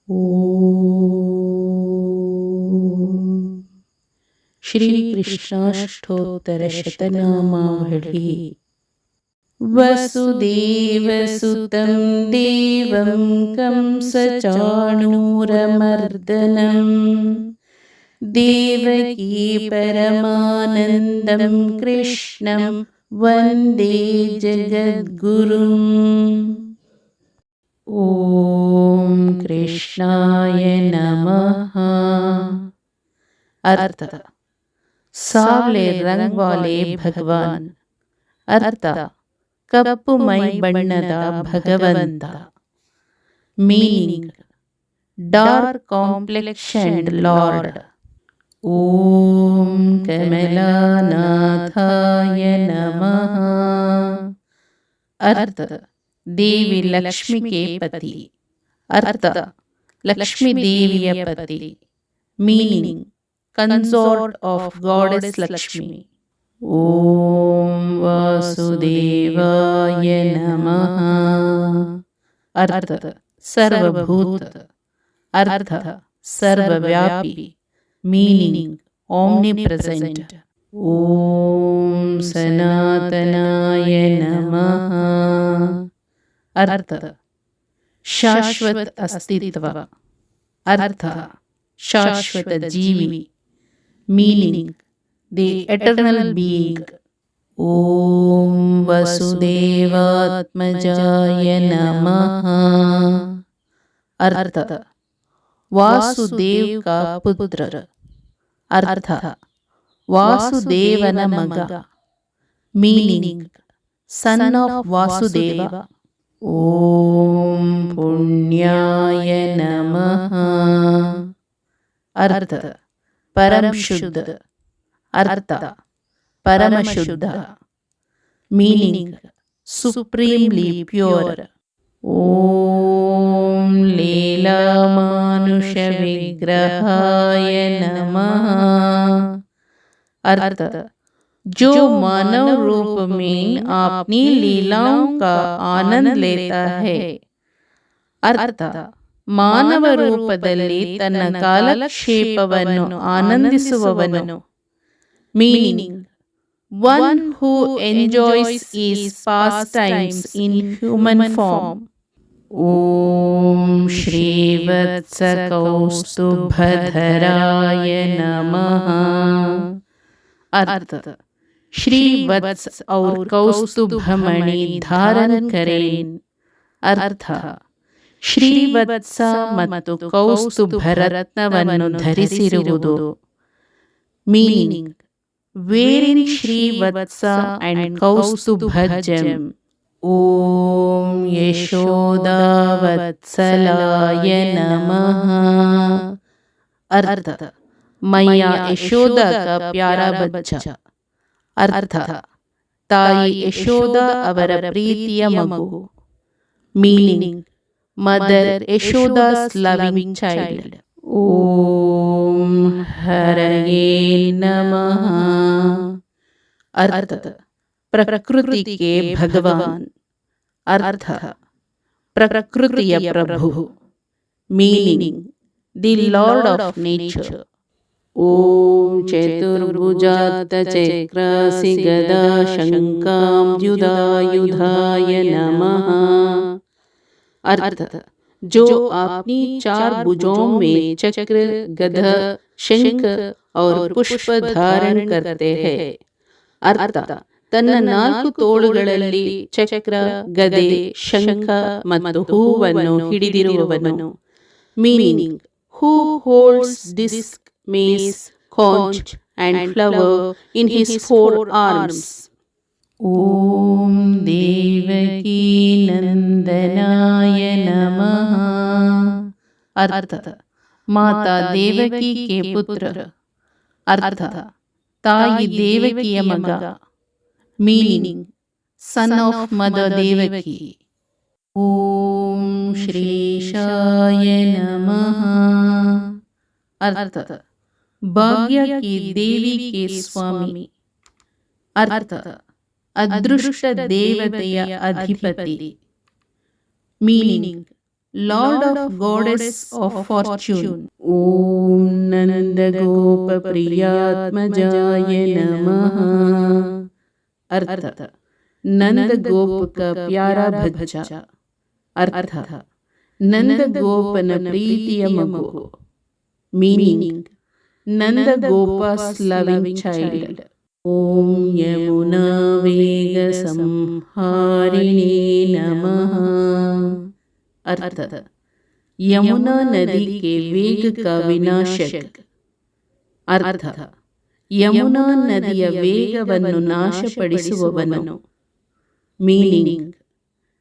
ಓಂ ಶ್ರೀ ಕೃಷ್ಣಾಷ್ಟೋತ್ತರಶತನಾಮಾವಳಿ. ವಸುದೇವಸುತಂ ದೇವಂ ಕಂಸಚಾಣೂರಮರ್ದನಂ ದೇವಕೀ ಪರಮಾನಂದಂ ಕೃಷ್ಣಂ ವಂದೇ ಜಗದ್ಗುರುಂ. ಓಂ ಕೃಷ್ಣಾಯ ನಮಃ. ಅರ್ಥ: ಸಾವ್ಲೆ ರಂಗ್ ವಾಲೆ ಭಗವಾನ್. ಅರ್ಥ: ಕಪ್ಪು ಮೈ ಬಣ್ಣದ ಭಗವಂತ. Meaning: dark complexioned Lord. ಓಂ ಕಮಲಾನಾಥಾಯ ನಮಃ. ಅರ್ಥ: ದೇವಿ ಲಕ್ಷ್ಮಿ ಕೆ ಪತಿ. ಅರ್ಥ: ಲಕ್ಷ್ಮೀ ದೇವಿಯ ಪತಿ. Meaning: consort of goddess Lakshmi. ಓಂ ವಾಸುದೇವಾಯ ನಮಃ. ಅರ್ಥ: ಸರ್ವಭೂತ. ಅರ್ಥ: ಸರ್ವವ್ಯಾಪಿ. ಮೀನಿಂಗ್: ಆಮ್ನಿಪ್ರೆಸೆಂಟ್. ಓಂ ಸನಾತನಾಯ ನಮಃ. ಅರ್ಥ: ಶಾಶ್ವತ ಅಸ್ತಿತ್ವ. ಅರ್ಥ: ಶಾಶ್ವತ ಜೀವಿ. Meaning: the eternal being. ಓಂ ವಸುದೇವಾತ್ಮಜಾಯ ನಮಃ. ಅರ್ಥ: ವಾಸುದೇವ್ ಕಾ ಪುತ್ರ. ಅರ್ಥ: ವಾಸುದೇವನ ಮಗ. Meaning: son of Vasudeva. ಓಂ ಪುಣ್ಯಾಯ ನಮಃ. ಅರ್ಥ: ಪರಂ ಶುದ್ಧ. ಅರ್ಥ: ಪರಮಶುದ್ಧ. Meaning: supremely pure. ಓಂ ಲೀಲಾಮಾನುಷ ವಿಗ್ರಹಾಯ ನಮಃ. अर्थ जो मानव रूप में अपनी लीलाओं का आनंद लेता है. अर्थ ಮಾನವ ರೂಪದಲ್ಲಿ ತನ್ನ ಕಾಲಕ್ಷೇಪವನ್ನು ಆನಂದಿಸುವವನು. Meaning: one who enjoys his pastimes in human form. ಓಂ ಶ್ರೀವತ್ಸ ಕೌಸ್ತುಭಧರಾಯ ನಮಃ. अर्थ श्री वत्स और कौस्तुभमणि धारण करें. अर्थ ಶ್ರೀವತ್ಸ ಮತ್ತು ಕೌಸ್ತುಭ ರತ್ನವನ್ನು ಧರಿಸಿರುವುದು. ಮೀನಿಂಗ್: ವೇರಿಂಗ್ ಶ್ರೀವತ್ಸ ಅಂಡ್ ಕೌಸ್ತುಭಜಂ. ಓಂ ಯಶೋದಾವತ್ಸಲಾಯ ನಮಃ. अर्थ मैया यशोदा का प्यारा बच्चा. अर्थ ताई यशोदा ಅವರ ಪ್ರೀತಿಯ ಮಗು. Meaning: mother Yashoda's loving child. ಓಂ ಹರಯೇ ನಮಃ. अर्थ ಪ್ರಕೃತಿ ಕೆ ಭಗವಾನ್. अर्थ ಪ್ರಕೃತಿಯ ಪ್ರಭು. Meaning: the lord of nature. ಓಂ ಚತುರ್ಭುಜಾತ ಚಕ್ರಾಸಿ ಗದಾ ಶಂಕಾಂಬ್ಯುಧಾಯುಧಾಯ ನಮಃ. अर्थ जो अपनी चार भुजों में चक्र, गदा, शंख और पुष्प धारण करते हैं. अर्थ ತನ್ನ ನಾಲ್ಕು ತೋಳುಗಳಲ್ಲಿ ಚಕ್ರ, ಗದೆ, ಶಂಖ ಮತ್ತು ಹೂವನ್ನು ಹಿಡಿದಿರುವವನು. Meaning: who holds disc, mace, conch and flower in his four arms. ಓಂ ದೇವಕೀ ನಂದನಾಯ ನಮಃ. अर्थ ಮಾತಾ ದೇವಕಿ ಕೆ ಪುತ್ರ. अर्थ ತಾಯಿ ದೇವಕಿಯ ಮಗ. Meaning: son of mother Devaki. ಓಂ ಶ್ರೀಶಾಯ ನಮಃ. अर्थ ಭಾಗ್ಯ ಕಿ ದೇವಿ ಕೆ ಸ್ವಾಮಿ. अर्थ ಅದೃಷ್ಟ ದೇವತೆಯ ಅಧಿಪತಿ. Meaning: Lord of Goddess of Fortune. Om Nanda Gopa Priyatmajaya Namaha. अर्थ नंद गोप का प्यारा बच्चा. अर्थ नंद गोपन प्रीतिಯ ಮಗು. Meaning Nanda Gopa's loving child. Om Yamuna Vega Samharine Namaha. अर्थ यमुना नदी के वेग का विनाशक. अर्थ ಯಮುನಾ ನದಿಯ ವೇಗವನ್ನು ನಾಶಪಡಿಸುವವನು. Meaning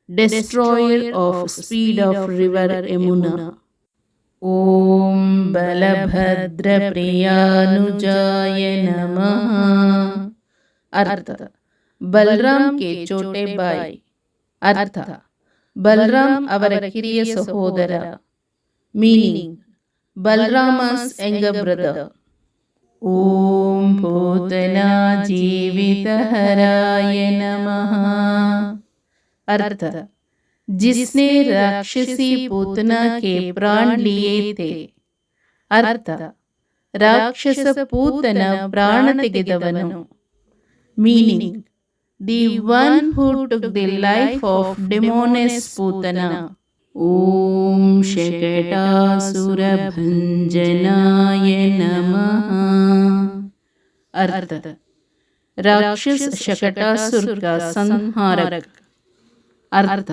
destroyer of speed of river Yamuna. ಓಂ ಬಲಭದ್ರ ಪ್ರಿಯಾನುಜಾಯ ನಮಃ. अर्थ ಬಲರಾಮ್ ಕೆ ಚೋಟೆ ಬಾಯ್. अर्थ ಬಲರಾಮ್ ಅವರ ಕಿರಿಯ ಸಹೋದರ. Meaning Balaram's younger brother. ಓಂ ಪೂತನಾ जीवितहराय नमः. अर्थ जिसने राक्षसी पूतना के प्राण लिए थे. अर्थ ರಾಕ್ಷಸ ಪೂತನ ಪ್ರಾಣ ತೆಗೆದವನು. Meaning the one who took the life of demoness Putana. ಓಂ ಶಕಟಾಸುರ ಭಂಜನಾಯ ನಮಃ. अर्थ राक्षस शकटासुर का संहारक. अर्थ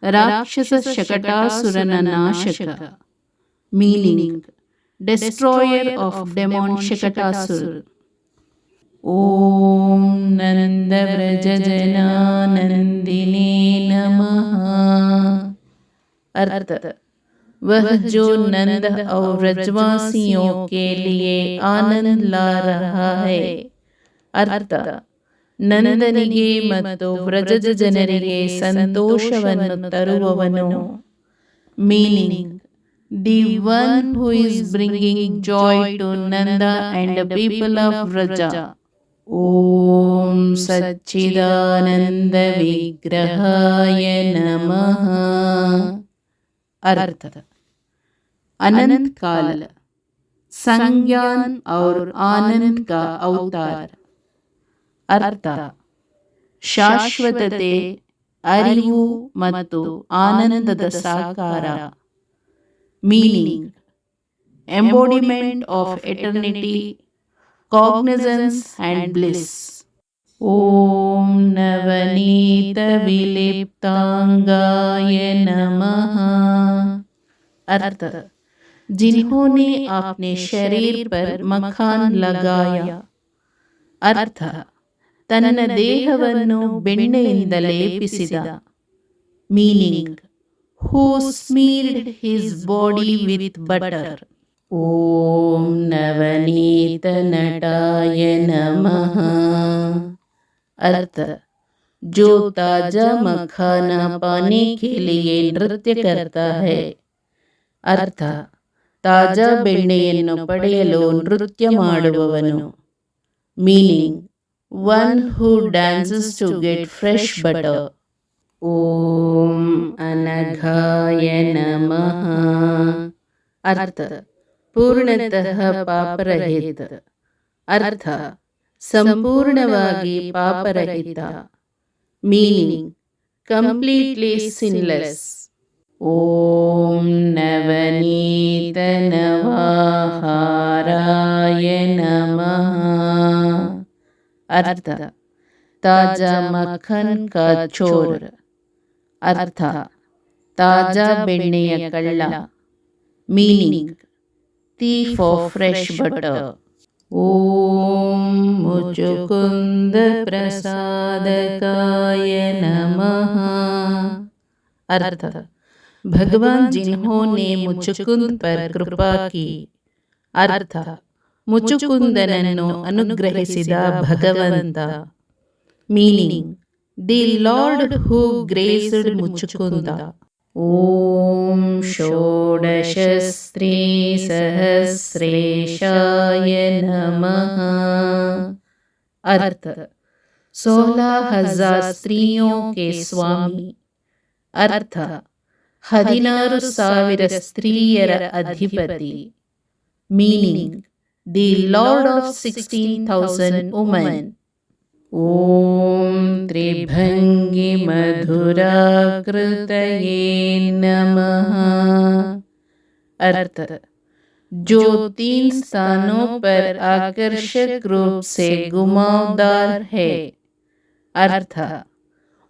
राक्षस शकटासुरನ ನಾಶಕ. Meaning destroyer of demon Shakatasura. ಓಂ ನಂದ ವ್ರಜ ಜನಾನಂದಿನೇ ನಮಃ. अर्थ वह जो नंद और व्रजवासियों के लिए आनंद ला रहा है. अर्थ ನಂದನಿಗೆ ಮತ್ತು ವ್ರಜದ ಜನರಿಗೆ ಸಂತೋಷವನ್ನು ತರುವವನು. Meaning the one who is bringing joy to Nanda and people of Vraja. ಓಂ ಸಚ್ಚಿದಾನಂದ ವಿಗ್ರಹಾಯ ನಮಃ. अर्थ अनंत काल संज्ञान और आनंद का अवतार. अर्थ ಶಾಶ್ವತತೆ, ಅರಿವು ಮತ್ತು ಆನಂದದ ಸಾಕಾರ. Meaning embodiment of eternity, cognisance and bliss. ಓಂ ನವನೀತ ವಿಲಿಪ್ತಾಂಗಾಯ ನಮಃ. अर्थ जिन्होंने अपने शरीर पर मखान लगाया. अर्थ ತನ್ನ ದೇಹವನ್ನು ಬೆಣ್ಣೆಯಿಂದ ಲೇಪಿಸಿದ. Meaning who smeared his body with butter. ಓಂ ನವನೀತ ನಟಾಯ ನಮಃ. अर्थ जो ताजा मखाना पाने के लिए नृत्य करता है. अर्थ ತಾಜಾ ಬೆಣ್ಣೆಯನ್ನು ಪಡೆಯಲು ನೃತ್ಯ ಮಾಡುವವನು. Meaning one who dances to get fresh butter. ಓಂ ಅನಘಾಯ ನಮಃ. अर्थ ಪೂರ್ಣತಃ ಪಾಪರಹಿತ. अर्थ ಸಂಪೂರ್ಣವಾಗಿ ಪಾಪರಹಿತ. Meaning completely sinless. ಓಂ ನವನೀತ ನವಾಹಾರಾಯ ನಮಃ. अर्थ ತಾಜಾ ಮಖನ್ ಕಾ ಚೋರ್. अर्थ ತಾಜಾ ಬೆಣ್ಣೆಯ ಕಳ್ಳ. Meaning thief of fresh butter. ಓಂ ಮುಚುಕುಂದ ಪ್ರಸಾದಕಾಯ ನಮಃ. अर्थ भगवान जिन्होंने मुचुकुंद पर कृपा की. अर्थ ಮುಚುಕುಂದನನ್ನು ಅನುಗ್ರಹಿಸಿದ ಭಗವಂತ. ಮೀನಿಂಗ್ ದಿ ಲಾರ್ಡ್ ಹೂ ಗ್ರೇಸ್ಡ್ ಮುಚುಕುಂದ. ಓಂ ಷೋಡಶ ಸ್ತ್ರೀ ಸಹಸ್ರೇಶಾಯ ನಮಃ. अर्थ 16,000 स्त्रियों के स्वामी. अर्थ 16,000 ಸ್ತ್ರೀಯರ ಅಧಿಪತಿ. Meaning the lord of 16,000 women. ಓಂ ತ್ರಿಭಂಗಿ ಮಧುರಾಕೃತಯೇ ನಮಃ. अर्थ जो 3 स्थानों पर आकर्षक रूप से घुमावदार है. अर्थ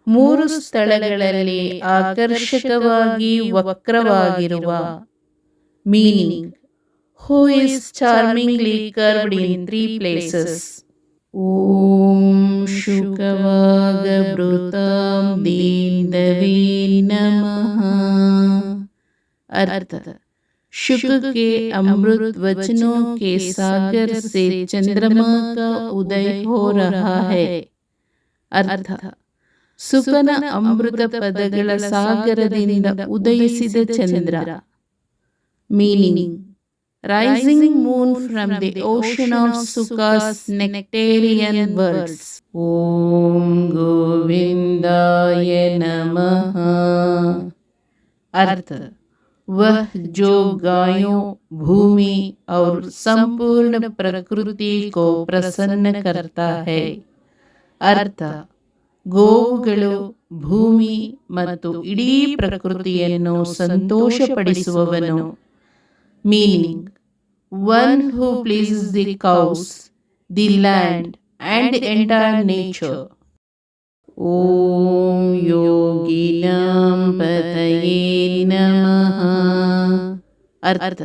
3 ಸ್ಥಳಗಳಲ್ಲಿ ಆಕರ್ಷಕವಾಗಿ ವಕ್ರವಾಗಿರುವ. Meaning who is charmingly curved in 3 places. ಓಂ ಶುಕವಾಗಭೃತಾಂ ದೀನವೇ ನಮಃ. अर्थ शुक के अमृत वचनों के सागर से चंद्रमा का उदय हो रहा है. अर्थ ಸುಕನ ಅಮೃತ ಪದಗಳ ಸಾಗರದಿಂದ ಉದಯಿಸಿದ ಚಂದ್ರ. Meaning rising moon from the ocean of Suka's nectarean words. ಓಂ ಗೋವಿಂದಾಯ ನಮಃ. अर्थ वह जो गायों, भूमि और संपूर्ण प्रकृति को प्रसन्न करता है. अर्थ ಗೋವುಗಳು, ಭೂಮಿ ಮತ್ತು ಇಡೀ ಪ್ರಕೃತಿಯನ್ನು ಸಂತೋಷಪಡಿಸುವವನು. Meaning one who pleases the cows, the land and the entire nature. ಓಂ ಯೋಗಿನಾಂ ಪತಯೇ ನಮಃ. अर्थ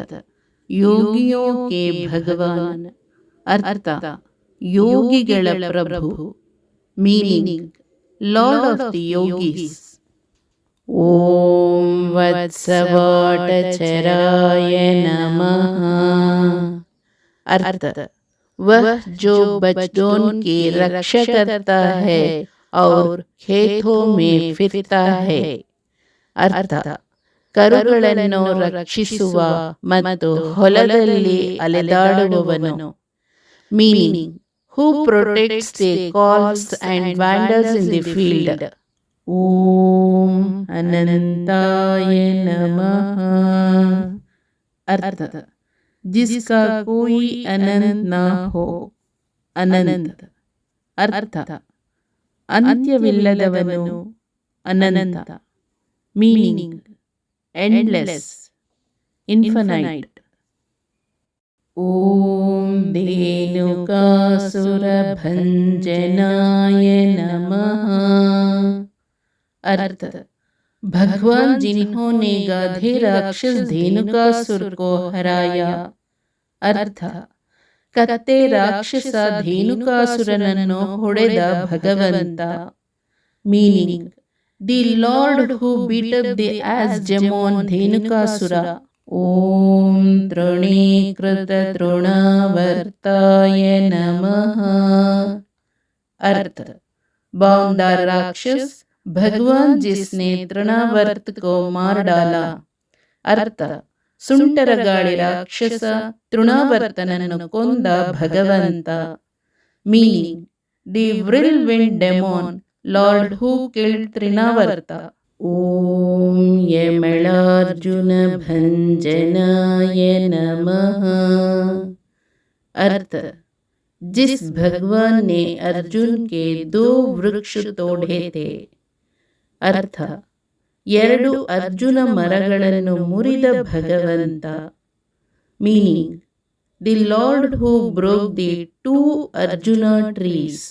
ಯೋಗಿಯೋ ಕೆ ಭಗವಾನ್. अर्थ ಯೋಗಿಗಳ ಪ್ರಭು. Meaning lord of the yogis. ಓಂ ವತ್ಸವಾಟಚರಾಯ ನಮಃ. अर्थ वह जो बच्चों की रक्षा करता है और खेतों में फिरता है. अर्थ ಕರುಗಳನ್ನು ರಕ್ಷಿಸುವ ಮತ್ತು ಹೊಲದಲ್ಲಿ ಅಲೆದಾಡುವವನು. Meaning who protects the calves and wanders in the field. ಓಂ ಅನಂತಾಯ ನಮಃ. अर्थ जिसका कोई अनंत ना हो. अनंत अर्थ ಅಂತ್ಯವಿಲ್ಲದವನು, ಅನಂತ. Meaning endless, infinite. ಓಂ ಧೇನುಕಾಸುರಭಂಜನಾಯ ನಮಃ. अर्थ भगवान जिन्होंने गाधे राक्षस धेनुकासुर को हराया. अर्थ ಕತ್ತೆ ರಾಕ್ಷಸ ಧೇನುಕಾಸುರನನ್ನು ಹೊಡೆದ ಭಗವಂತ. Meaning the lord who beat up the ass demon Dhenukasura. ಓಂ ತೃಣೀಕೃತ ತೃಣಾವರ್ತಾಯ ನಮಃ. अर्थ बाउंडर राक्षस भगवान जिसने तृणावर्त को मार डाला. अर्थ ಸುಂಟರಗಾಳಿ ರಾಕ್ಷಸ ತೃಣಾವರ್ತನನ್ನು ಕೊಂದ ಭಗವಂತ. Meaning the whirlwind demon lord who killed Trinavarta. ಓಂ ಯಮಳಾರ್ಜುನ ಭಂಜನಾಯ ನಮಃ. अर्थ जिस भगवान ने अर्जुन के 2 वृक्ष तोड़े थे. अर्थ 2 ಅರ್ಜುನ ಮರಗಳನ್ನು ಮುರಿದ ಭಗವಂತ. Meaning the lord who broke the 2 arjuna trees.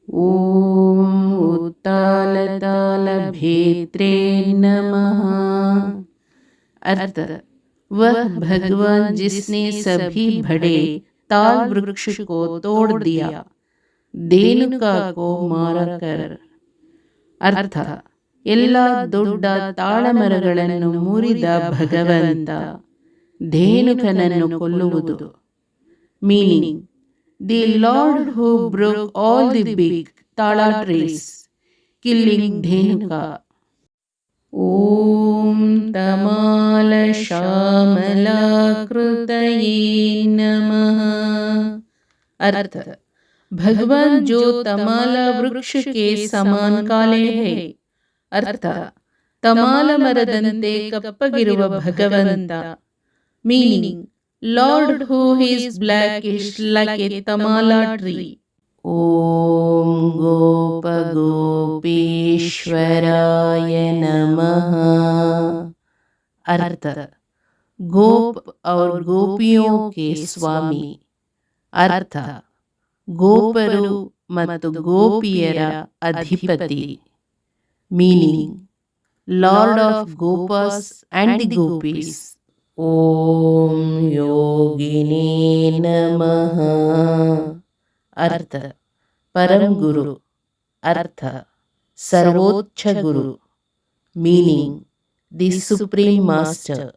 ಓಂ ಉತ್ತಾಲತಾಲ ಭೇತ್ರೇ ನಮಃ. अर्थ वह भगवान जिसने सभी बड़े ताल वृक्ष को तोड़ दिया, धेनुका को मारकर. अर्थ ಎಲ್ಲ ದೊಡ್ಡ ತಾಳಮರಗಳನ್ನು ಮುರಿದ ಭಗವಂತ, ಧೇನುಕನನ್ನು ಕೊಲ್ಲುವುದು. Meaning the lord who broke all the big tala trees, killing Dhenuka. ಓಂ ತಮಾಲ ಶ್ಯಾಮಲಾಕೃತಯೇ ನಮಃ. अर्थ भगवान जो तमाला वृक्ष के समान काले है. अर्थ ತಮಾಲ ಮರದಂತೆ ಕಪ್ಪಗಿರುವ ಭಗವಂತ. Meaning, lord who is blackish like a tamala tree. ಓಂ ಗೋಪ ಗೋಪೀಶ್ವರಾಯ नमः। अर्थ, गोप और गोपियों के स्वामी। अर्थ, ಗೋಪರು ಮತ್ತು ಗೋಪಿಯರ ಅಧಿಪತಿ. Meaning, lord of gopas and the gopis. ಓಂ ಯೋಗಿನೇ ನಮಃ. अर्थ, परम गुरु. अर्थ, सर्वोच्च गुरु. Meaning, the supreme master.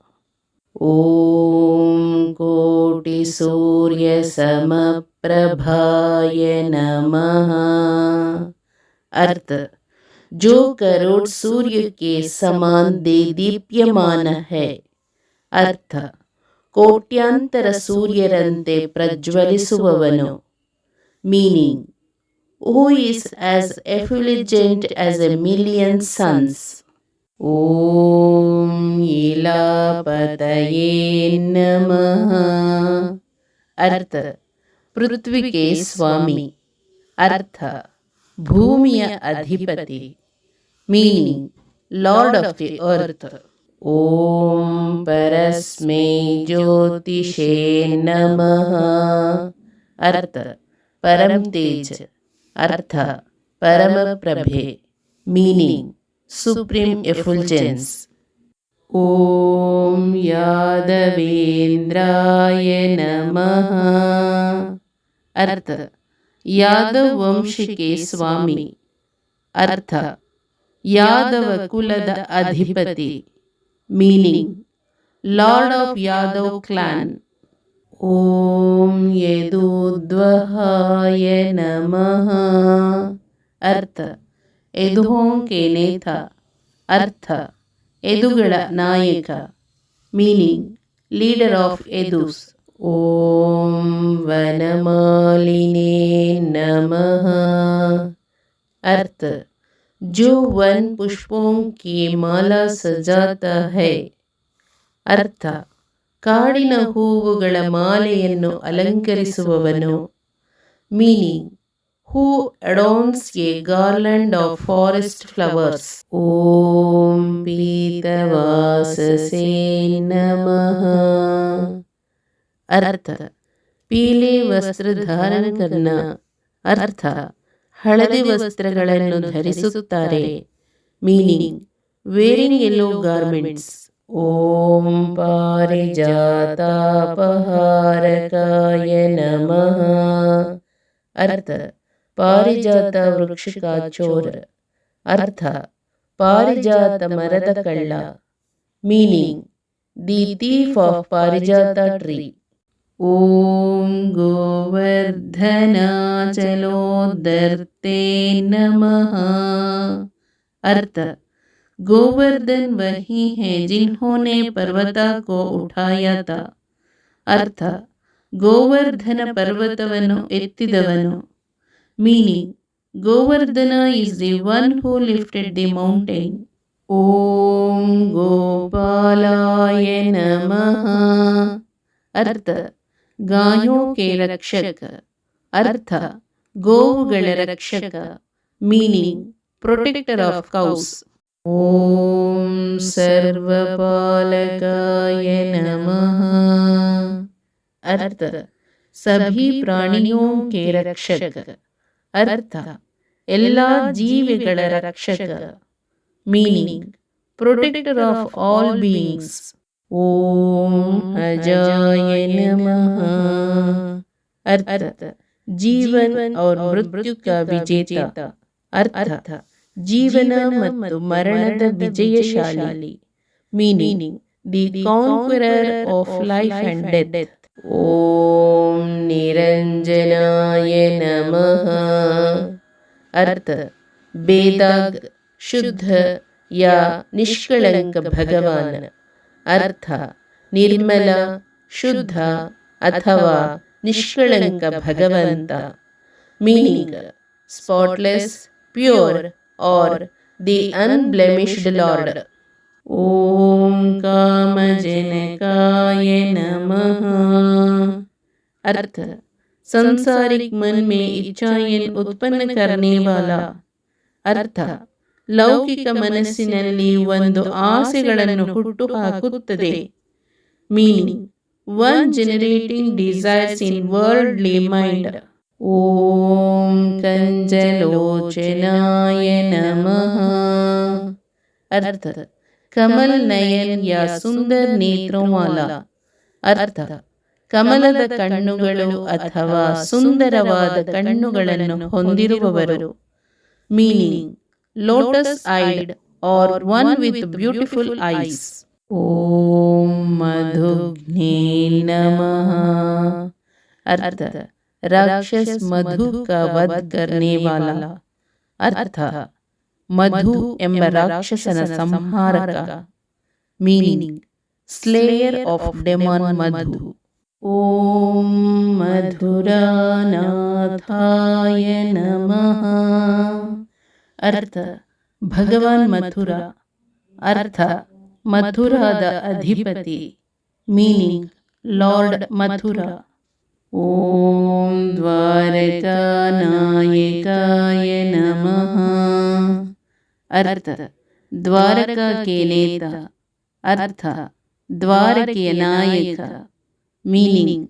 ओम कोटि सूर्य समप्रभाय नमः। अर्थ, जो करोड़ सूर्य के समान दीप्यमान है. अर्थ, ಕೋಟ್ಯಾಂತರ ಸೂರ್ಯರಂತೆ ಪ್ರಜ್ವಲಿಸುವವನು. Meaning, who is as effulgent as a million suns. Om Ilapataye Namaha. अर्थ, पृथ्वी के स्वामी. अर्थ, भूमिಯ ಅಧಿಪತಿ. Meaning, Lord of the earth. ओम परस्मै ज्योतिषे नमः. अर्थ, परम तेज. अर्थ, परम प्रभे. Meaning, supreme एफुल्जेंस. ओम यादवेंद्राय नमः. अर्थ, यादव वंश के स्वामी. अर्थ, यादव कुलद अधिपति. Meaning, lord of Yadava clan. ओम यदुद्वहाय नमः. अर्थ, यदुओं के नेता. अर्थ, यदुಗಳ ನಾಯಕ. Meaning, leader of Yadus. ओम वनमालिने नमः. अर्थ, जो वन पुष्पों की माला सजाता है. अर्थ, ಕಾಡಿನ ಹೂವುಗಳ ಮಾಲೆಯನ್ನು ಅಲಂಕರಿಸುವವನು. Meaning, who adorns a garland of forest flowers. ಓಂ ಪೀತವಾಸಸೇ ನಮಃ. अर्थ, पीले वस्त्र धारण करना. अर्थ, ಹಳದಿ ವಸ್ತ್ರಗಳನ್ನು ಧರಿಸುತ್ತಾರೆ. Meaning, wearing yellow garments. ಓಂ ಪಾರಿಜಾತಾಪಹಾರಕಾಯ ನಮಃ. अर्थ, ಪಾರಿಜಾತ ವೃಕ್ಷ ಕಾ ಚೋರ. अर्थ, ಪಾರಿಜಾತ ಮರದ ಕಳ್ಳ. ಮೀನಿಂಗ್, ದಿ ಥೀಫ್ ಆಫ್ ಪಾರಿಜಾತ ಟ್ರೀ. ಓಂ ಗೋವರ್ಧನಾಚಲೋದರ್ತೆ ನಮಃ. अर्थ, गोवर्धन वही है जिन्होंने पर्वता को उठाया था. अर्थ, ಗೋವರ್ಧನ ಪರ್ವತವನ್ನು ಎತ್ತಿದವನು. Meaning, Govardhan is the one who lifted the mountain. ಓಂ ಗೋಪಾಲಾಯ ನಮಃ. अर्थ, गायों के रक्षक. अर्थ, ಗೋವುಗಳ ರಕ್ಷಕ. Meaning, protector of cows. ಓಂ ಸರ್ವಪಾಲಕಾಯ ನಮಃ. अर्थ, सभी प्राणियों के रक्षक. अर्थ, ಎಲ್ಲ ಜೀವಿಗಳ ರಕ್ಷಕ. Meaning, protector of all beings. ಓಂ अजाय नमः. अर्थ, जीवन और मृत्यु का विजेता. अर्थ, ಜೀವನ ಮತ್ತು ಮರಣದ ವಿಜಯಶಾಲಿ. Meaning, the conqueror of life and death. ಓಂ ನಿರಂಜನಾಯ ನಮಃ. अर्थ, बेदाग, शुद्ध या निष्कलंक भगवान. अर्थ, निर्मल, शुद्ध अथवा निष्कलंक भगवंत. मीनिंग, स्पॉटलेस, प्योर और द अनब्लेमिश्ड लॉर्ड. ಓಂ कामजनकाय नमः। अर्थ संसारिक मन में इच्छाएं उत्पन्न करने वाला। ಅರ್ಥ ಲೌಕಿಕ ಮನಸ್ಸಿನಲ್ಲಿ ಒಂದು ಆಸೆಗಳನ್ನು ಹುಟ್ಟು ಹಾಕುತ್ತದೆ. ಮೀನಿಂಗ್ ಒನ್ ಜನರೇಟಿಂಗ್ ಡಿಸೈರ್ಸ್ ಇನ್ ವರ್ಲ್ಡ್ಲಿ ಮೈಂಡ್. ಓಂ ಕಂಜಲೋಚನಾಯ ನಮಃ। अर्थ कमल नयन या सुंदर नेत्रों वाला। अर्थ ಕಮಲದ ಕಣ್ಣುಗಳು ಅಥವಾ ಸುಂದರವಾದ ಕಣ್ಣುಗಳನ್ನು ಹೊಂದಿರುವವರು. Meaning lotus eyed are one with beautiful eyes. ಓಂ ಮಧುಘ್ನೇ ನಮಃ। अर्थ राक्षस मधु का वध करने वाला। अर्थ ಮಧು ಎಂಬ ರಾಕ್ಷಸನ ಸಂಹಾರಕ. Meaning slayer of demon Madhu. ಓಂ ಮಧುರಾನಾಥಾಯ ನಮಃ। अर्थ ಭಗವಾನ್ ಮಥುರ. अर्थ ಮಥುರಾದ ಅಧಿಪತಿ. Meaning lord Mathura. ಓಂ ದ್ವಾರಕಾನಾಯಕಾಯ ನಮಃ। अर्थ द्वारका के नेता। अर्थ द्वारಕೆಯ ನಾಯಕ. Meaning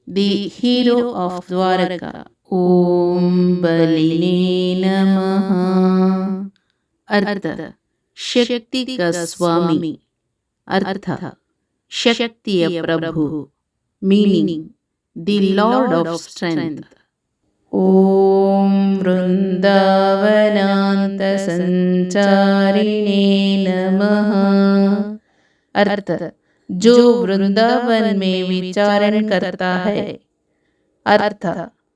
the hero of Dwarka. ಓಂ ಬಲಿನೇ ನಮಃ। अर्थ ಶಕ್ತಿ का ಸ್ವಾಮಿ. अर्थ ಶಕ್ತಿಯ ಪ್ರಭು. Meaning the lord of strength. ಓಂ वृंदावनांत संचारिणे नमः। अर्थ जो वृंदावन में विचारण करता है. अर्थ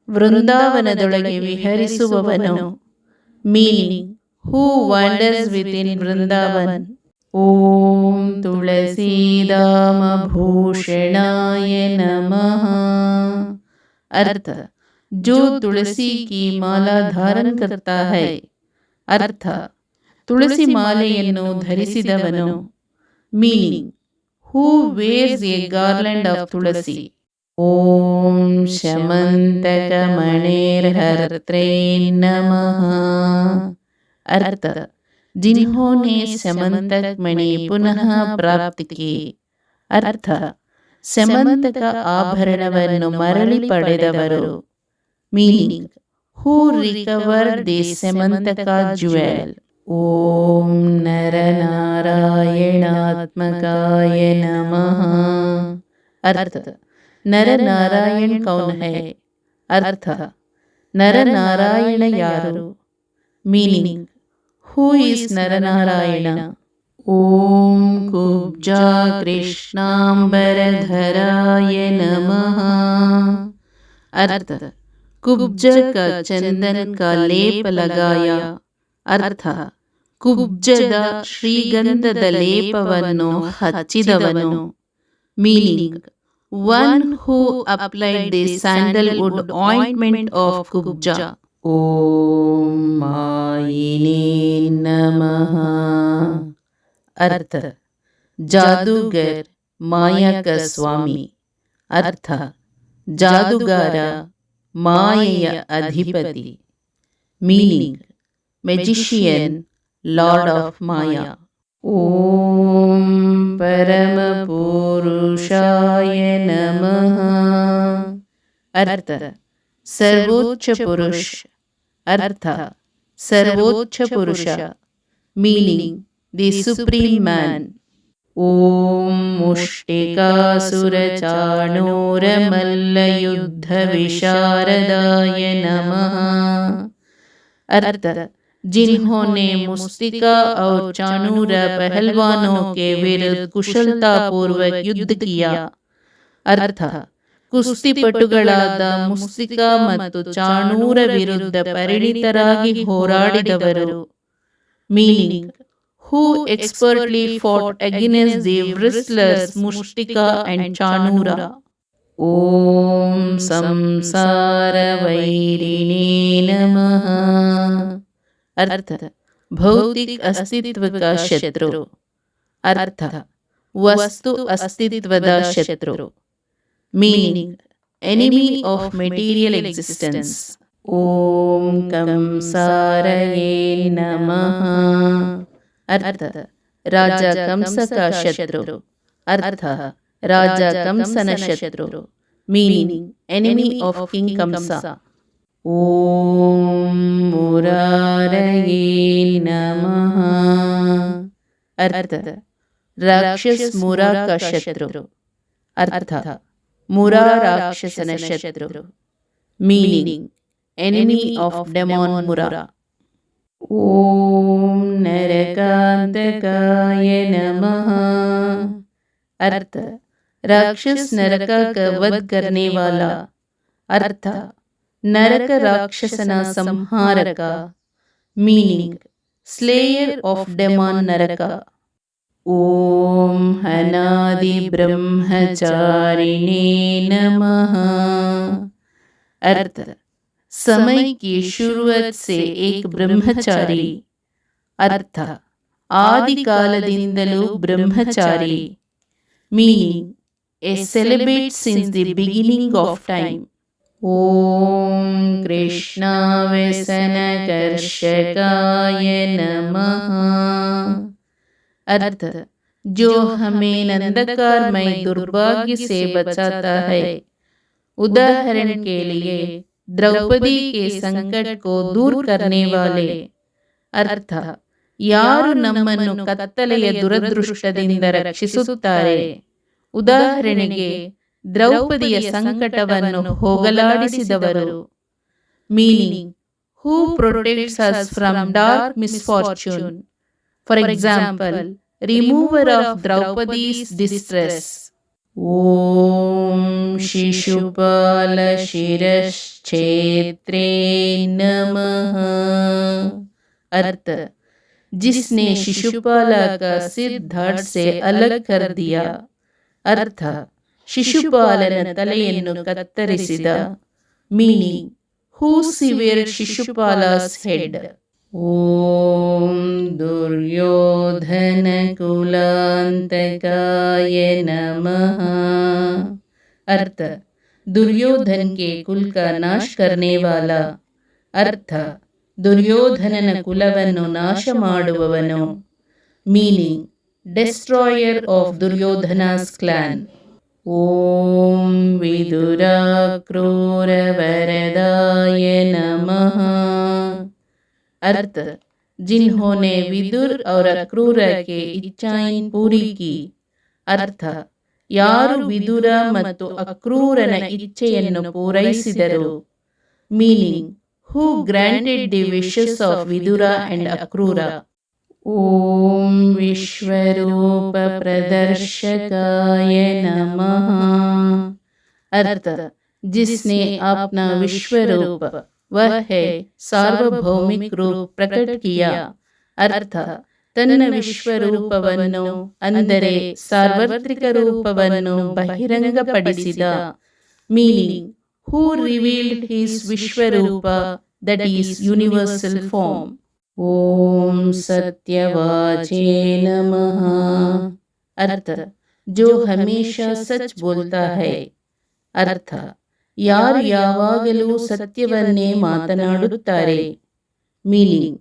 ವೃಂದಾವನದೊಳಗೆ ವಿಹರಿಸುವವನು. Meaning who wanders with in Vrindavan. ಓಂ ತುಳಸೀದಾಮ ಭೂಷಣಾಯ ನಮಃ। अर्थ जो तुलसी की माला धारण करता है. अर्थ ತುಳಸಿ ಮಾಲೆಯನ್ನು ಧರಿಸಿದವನು. Meaning who wears a garland of tulsi. ಓಂ ಶಮಂತಕ ಮಣೇರ್ಹರ್ತ್ರೇ ನಮಃ। अर्थ जिन्होंने समंतक मणि पुनः प्राप्त की. अर्थ ಸಮಂತಕ ಆಭರಣವನ್ನು ಮರಳಿ ಪಡೆದವರು. Meaning who recover the Samantaka jewel. ಓಂ ನರನಾರಾಯಣಾತ್ಮಕಾಯ ನಮಃ। अर्थ ನರನಾರಾಯಣ ಕೌನ್ ಹೈ. अर्थ ನರನಾರಾಯಣ ಯಾರು. Meaning who is Naranarayana. ಓಂ ಕುಬ್ಜಾ ಕೃಷ್ಣಾಂಬರಧರಾಯ ನಮಃ। अर्थ कुब्ज का चंदन का लेप लगाया. अर्थ ಕುಬ್ಜದ ಶ್ರೀಗಂಧದ ಲೇಪವನ್ನು ಹಚ್ಚಿದವನು. Meaning one who applied the sandalwood ointment of Kubja. ಓಂ ಮಾಯಿನೇ ನಮಃ। अर्थ जादूगर माया का स्वामी. अर्थ ಜಾದುಗಾರ ಮಾಯೆಯ ಅಧಿಪತಿ. Meaning magician lord of maya. ಓಂ ಪರಮ ಪುರುಷಾಯ ನಮಃ। अर्थ सर्वोच्च पुरुष. अर्थ सर्वोच्च पुरुष. Meaning the supreme man. ಓಂ ಮುಷ್ಟಿಕಾಸುರಚಾಣೂರಮಲ್ಲಯುದ್ಧ विशारदाय नमः। अर्थ जिन्होंने मुस्तिका और चाणूर पहलवानों के विरुद्ध कुशलता पूर्वक युद्ध किया. अर्थ ಕುಸ್ತಿಪಟುಗಳಾದ ಮುಸ್ತಿಕಾ ಮತ್ತು ಚಾಣೂರ ವಿರುದ್ಧ ಪರಿಣಿತರಾಗಿ ಹೋರಾಡಿದವರು. Meaning who expertly fought against the wrestlers Mushtika and Chanura. Om Samsara Vairine Namaha। अर्थ भौतिक अस्तित्व का शत्रु. ಅರ್ಥ ವಸ್ತು ಅಸ್ತಿತ್ವದ ಶತ್ರು. Meaning enemy of material existence. ಓಂ ಕಂಸಾರಯೇ ನಮಃ. ಅರ್ಥ ರಾಜ ಕಂಸ का ಶತ್ರು. ಅರ್ಥ ರಾಜ ಕಂಸನ ಶತ್ರು. ಮೀನಿಂಗ್ ಎನಿಮಿ ಆಫ್ ಕಿಂಗ್ ಕಂಸ. ಓಂ ಮುರಾರಯೇ ನಮಃ. ಅರ್ಥ ರಾಕ್ಷಸ ಮುರಾ का ಶತ್ರು. ಅರ್ಥ ಮುರಾ ರಾಕ್ಷಸನ ಶತ್ರು. Meaning enemy of demon Mura. ಓಂ ನರಕಾಂತಕಾಯ ನಮಃ. अर्थ राक्षस नरक का वध करने वाला. अर्थ नरक राक्षसना संहारक. मीनिंग स्लेयर ऑफ डेमन नरक. ओम अनादि ब्रह्मचारिणे नमः. अर्थ समय की शुरुआत से एक ब्रह्मचारी. अर्थ आदि कालದಿಂದಲೂ ब्रह्मचारी. Meaning a celibate since the beginning of time. Om Krishna व्यसनकर्षकाय नमः. अर्थ जो हमें नंदकारमय दुर्भाग्य से बचाता है. उदाहरण के लिए द्रौपदी के संकट को दूर करने वाले. अर्थ ಯಾರು ನಮ್ಮನ್ನು ಕತ್ತಲೆಯ ದುರದೃಷ್ಟದಿಂದ ರಕ್ಷಿಸುತ್ತಾರೆ. ಉದಾಹರಣೆಗೆ ದ್ರೌಪದಿಯ ಸಂಕಟವನ್ನು ಹೋಗಲಾಡಿಸಿದವರು. Meaning who protects us from dark misfortune. For example remover of Draupadi's distress. ಓಂ ಶಿಶುಪಾಲ ಶಿರಶ್ಚೇತ್ರೇ नमः. अर्थ जिसने शिशुपाल का सिर धड़ से अलग कर दिया. अर्थ ಶಿಶುಪಾಲನ ತಲೆಯನ್ನು ಕತ್ತರಿಸಿದ. ಮೀನಿಂಗ್ ಹೂ ಸಿವೆರ್ಡ್ ಶಿಶುಪಾಲಸ್ ಹೆಡ್. ಓಂ ದುರ್ಯೋಧನ ಕುಲಾಂತಕಾಯ ನಮಃ. अर्थ दुर्योधन के कुल का नाश करने वाला. अर्थ ದುರ್ಯೋಧನನ ಕುಲವನ್ನು ನಾಶ ಮಾಡುವವನು. Meaning destroyer of Duryodhana's clan. ಓಂ ವಿದುರಾ ಕ್ರೂರ ವರದಾಯ ನಮಃ. अर्थ जिन्होंने विदुर और अक्रूर के इच्छाएं पूरी की. अर्थ ಯಾರು ವಿದುರ ಮತ್ತು ಅಕ್ರೂರನ ಇಚ್ಛೆಯನ್ನು ಪೂರೈಸಿದರು. Meaning who granted the wishes of Vidura and Akrura. Om Vishwarupa Pradarshakaya Namaha. अर्थ जिसने अपना विश्वरूप वह है सार्वभौमिक रूप प्रकट किया. अर्थ ತನ್ನ ವಿಶ್ವರೂಪವನ್ನು ಅಂದರೆ ಸಾರ್ವತ್ರಿಕ ರೂಪವನ್ನು ಬಹಿರಂಗಪಡಿಸಿದ. Meaning who revealed his Vishwarupa, that is universal form. Om Satyavache Namaha. अर्थ जो हमेशा सच बोलता है. अर्थ ಯಾರು ಯಾವಾಗಲೂ ಸತ್ಯವನ್ನೇ ಮಾತನಾಡುತ್ತಾರೆ. Meaning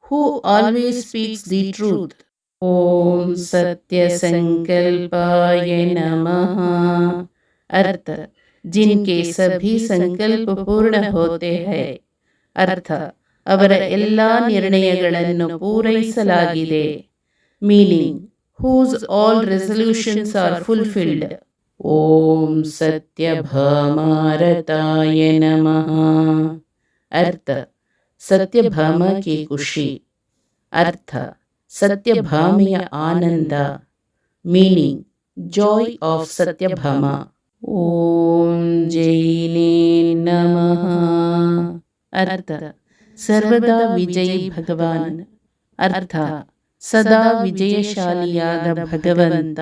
who always speaks the truth. Om Satya Sankalpaya Namaha. अर्थ जिनके सभी संकल्प पूर्ण होते हैं. अर्थ ಅವರ ಎಲ್ಲ ನಿರ್ಣಯಗಳನ್ನು ಪೂರೈಸಲಾಗಿದೆ. Meaning whose all resolutions are fulfilled. ಓಂ सत्यभामारताय नमः. अर्थ सत्यभामा की खुशी. अर्थ सत्यभामिಯ ಆನಂದ. Meaning joy of Satyabhama. ಓಂ ಜೈನೇ ನಮಃ. अर्थ सर्वदा विजयी भगवान. अर्थ सदा विजयशालियाದ ಭಗವಂತ.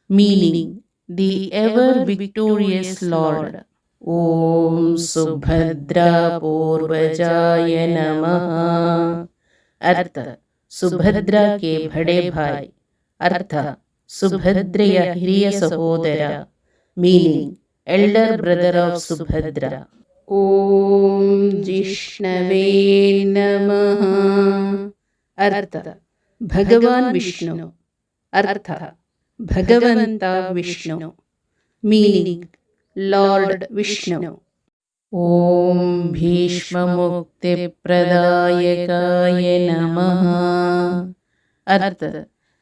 Meaning the ever victorious lord. ಓಂ ಸುಭದ್ರಾ पूर्वजाय नमः. अर्थ सुभद्रा के बड़े भाई ಅರ್ಥ ಸುಭದ್ರೆಯ ಹಿರಿಯ ಸಹೋದರ, meaning elder brother of Subhadra. ಓಂ ಜಿಷ್ಣವೇ ನಮಃ. ಅರ್ಥ ಭಗವಾನ್ ವಿಷ್ಣು. ಅರ್ಥ ಭಗವಂತ ವಿಷ್ಣು. Meaning lord Vishnu. ಓಂ ಭೀಷ್ಮ ಮುಕ್ತಿ प्रदायकाय नमः. अर्थ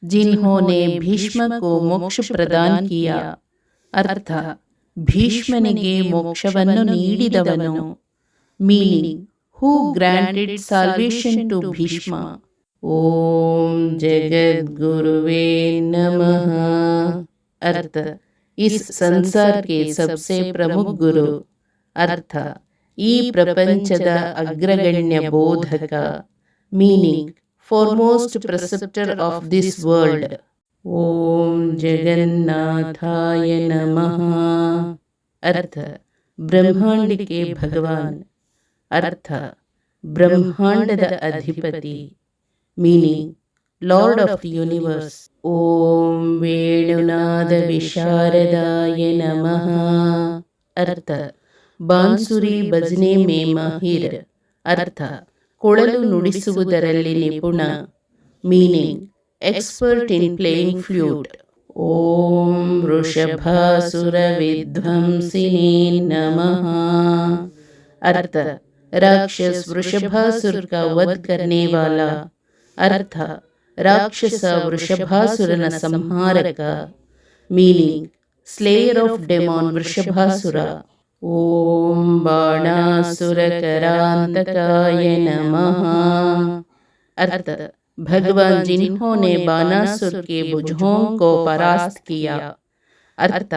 जिन्होंने भीष्म को मोक्ष प्रदान किया. अर्थ ಭೀಷ್ಮನಿಗೆ ಮೋಕ್ಷವನ್ನು ನೀಡಿದವನು. Meaning who granted salvation to Bhishma. ಓಂ ಜಗದ್ಗುರುವೇ ನಮಃ. अर्थ इस संसार के सबसे प्रमुख गुरु. अर्थ ಈ ಪ್ರಪಂಚದ ಅಗ್ರಗಣ್ಯ ಬೋಧಕ. Meaning foremost preceptor of this world. ಓಂ ಜಗನ್ನಾಥಾಯ ನಮಃ. अर्थ ಬ್ರಹ್ಮಾಂಡ के ಭಗವಾನ್. अर्थ ಬ್ರಹ್ಮಾಂಡದ ಅಧಿಪತಿ. Meaning lord of the universe. ಓಂ ವೇಣುನಾದ ವಿಶಾರದಾಯ ನಮಃ. अर्थ ಬಾನ್ಸುರಿ ಭಜನೆ ಮೇ ಮಾಹಿರ್. ಅರ್ಥ ಕೊಳಲು ನುಡಿಸುವುದರಲ್ಲಿ ನಿಪುಣ. Meaning expert in playing flute. ಓಂ ವೃಷಭಾಸುರ ವಿಧ್ವಂಸಿನೇ ನಮಃ. अर्थ राक्षस वृषभासुर का वध करने वाला. अर्थ राक्षस वृषभासुरನ ಸಂಹಾರಕ. Meaning slayer of demon Vrishabhasura. ಓಂ ಬಾಣಾಸುರ करांतकाय नमः. अर्थ भगवान जिन्होंने बाणासुर के भुजों को परास्त किया. अर्थ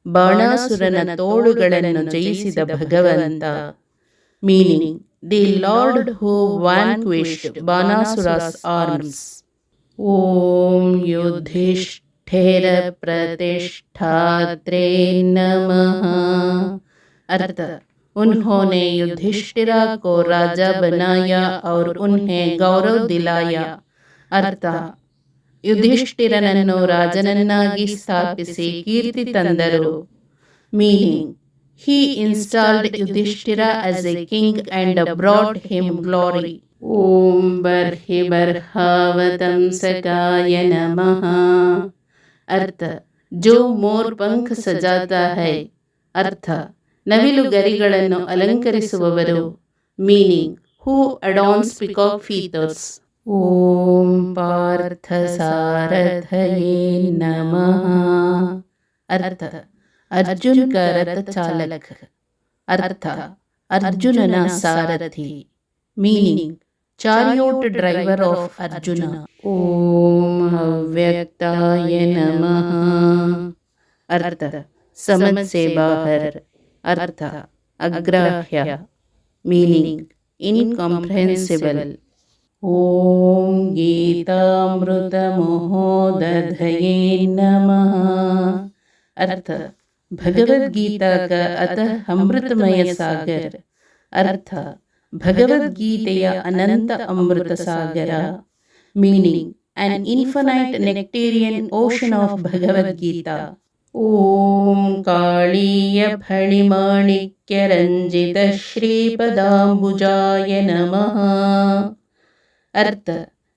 ಬಾಣಾಸುರನ ತೋಳುಗಳನ್ನು ಜಯಿಸಿದ ಭಗವಂತ. Meaning the lord who vanquished Banasura's arms. ಓಂ ಯುಧಿಷ್ಠಿರ ಪ್ರತಿಷ್ಠಾತ್ರೇ ನಮಃ. अर्थ उन्होंने युधिष्ठिरा को राजा बनाया और उन्हें गौरव दिलाया. अर्थ ಯುಧಿಷ್ಠಿರನನ್ನು ರಾಜನನ್ನಾಗಿ ಸ್ಥಾಪಿಸಿ ಕೀರ್ತಿ ತಂದರು. Meaning he installed Yudhishthira as a king and brought him glory. ಓಂ ಬರ್ಹಿ ಬರ್ಹಾವತಂಸಕಾಯ ನಮಃ. अर्थ जो मोर पंख सजाता है. अर्थ ನವಿಲು ಗರಿಗಳನ್ನು ಅಲಂಕರಿಸುವವರು. Meaning who adorns peacock feathers. ಓಂ ಪಾರ್ಥ ಸಾರಥಯೇ ನಮಃ. अर्थ अर्जुन का रथ चालक. अर्थ अर्जुनನ ಸಾರಥಿ. Meaning chariot driver of Arjuna. ಓಂ ಅವ್ಯಕ್ತಾಯ ನಮಃ. अर्थ समझ से बाहर. अर्थ अग्राह्य. Meaning incomprehensible. ओम गीतामृत महोदधये नमः. अर्थ भगवद गीता का अतः अमृतमय सागर. अर्थ भगवद गीತೆಯ ಅನಂತ ಅಮೃತ ಸಾಗರ. Meaning an infinite nectarian ocean of Bhagavad Gita. ಓಂ ಕಾಳೀಯ ಫಣಿಮಾಣಿಕ್ಯ ರಂಜಿತ ಶ್ರೀಪದಾಂಬುಜಾಯ ನಮಃ. अर्थ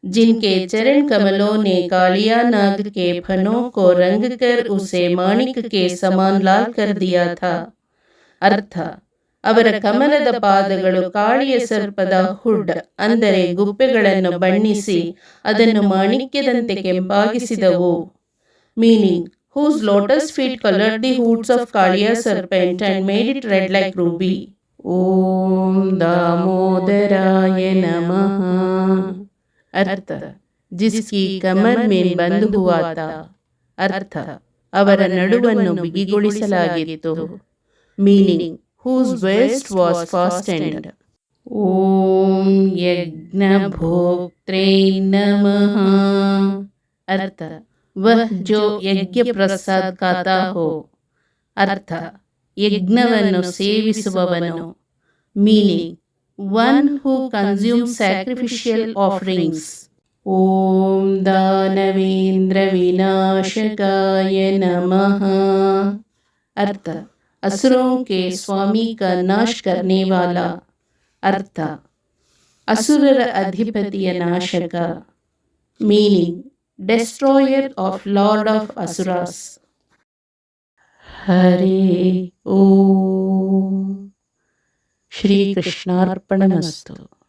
जिनके चरण कमलों ने कालिया नाग के फनों को रंग कर उसे माणिक के समान लाल कर दिया था. अर्थ ಅವರ ಕಮಲದ ಪಾದಗಳು ಕಾಳಿಯ ಸರ್ಪದ ಹುಡ್ ಅಂದರೆ ಗುಪ್ಪೆಗಳನ್ನು ಬಣ್ಣಿಸಿ ಅದನ್ನು ಮಾಣಿಕ್ಯದಂತೆ ಕೆಂಪಾಗಿಸಿದವು. Meaning whose lotus feet colored the hoods of Kaliya serpent and made it red like ruby. Om Damodaraaya Namaha. अर्थ जिसकी कमर में बंद हुआ था. अर्थ ಅವರ ನಡುವನ್ನು ಬಿಗಿಗೊಳಿಸಲಾಗಿತ್ತು. Meaning whose waist was fastened. ಓಂ ಯಜ್ಞಭೋಕ್ತ್ರೇ ನಮಃ. अर्थ वह जो यज्ञ प्रसाद खाता हो. अर्थ ಯಜ್ಞವನ್ನು ಸೇವಿಸುವವನು. Meaning one who consume sacrificial offerings. ओम दानवेंद्र विनाशकाय नमः। अर्थ, असुरों के स्वामी का नाश करने वाला। अर्थ, असुरर अधिपतिಯ ನಾಶಕ। Meaning, destroyer of lord of asuras. ಹರೇ ಓಂ ಶ್ರೀ ಕೃಷ್ಣಾರ್ಪಣಮಸ್ತು।